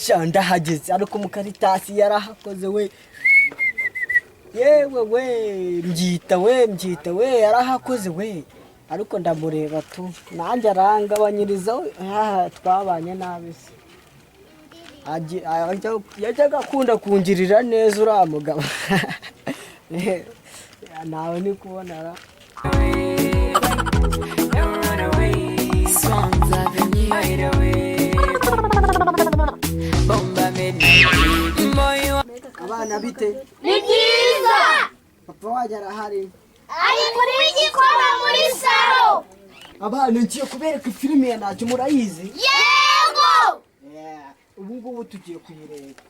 shanda hageze ariko mu Karitasi yarahakoze we yewe we mbyita we yarahakoze we ariko ndamureba tu nanjye arangabanyiriza twabanye nabi se yajyaga akunda kungirira neza uriya mugabo nawe ni kubonara abana bite ni byiza papa wajya arahari ari kuri igikoma muri salo abana ngiye kubereka filime ya ntacyo murayizi yego ubu ngubu tugiye kuyireba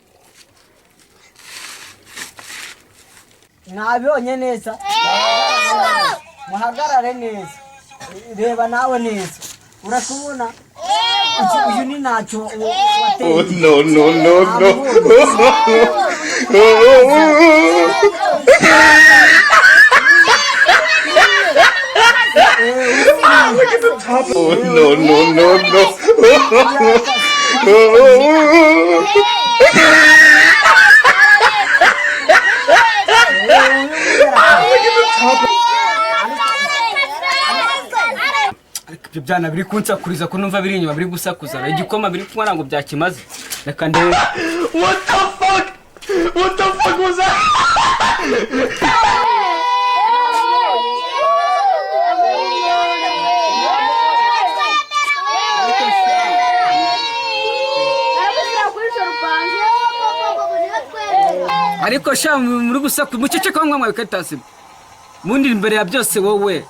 mwabibonye neza muhagarare neza reba nawe neza urakubona uyu ni ntacyo wateye no ibyo byana biri kunsakuriza ko numva biri inyuma biri gusakuza igikoma biri kunywa ngo byakimaze reka ndebe What the fuck was that? ariko sha muri gusakuza muceceka mwamwe Karitasi mundi imbere ya byose wowe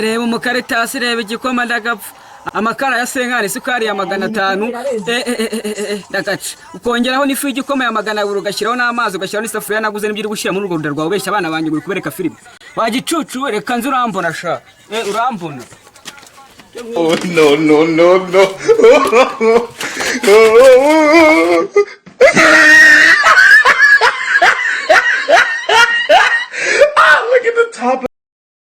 reba mu Karitasi reba igikoma ndagapfa amakara ya senkani isukari ya 500 ndagaca ukongeraho n'ifu y'igikoma ya 200 ugashyiraho n'amazi ugashyiraho n'isafuriya naguze n'ibyo uri gushyira muri urwo rwawe ubeshya abana banjye uri kubereka filime wagicucu reka nzi urambona sha urambona No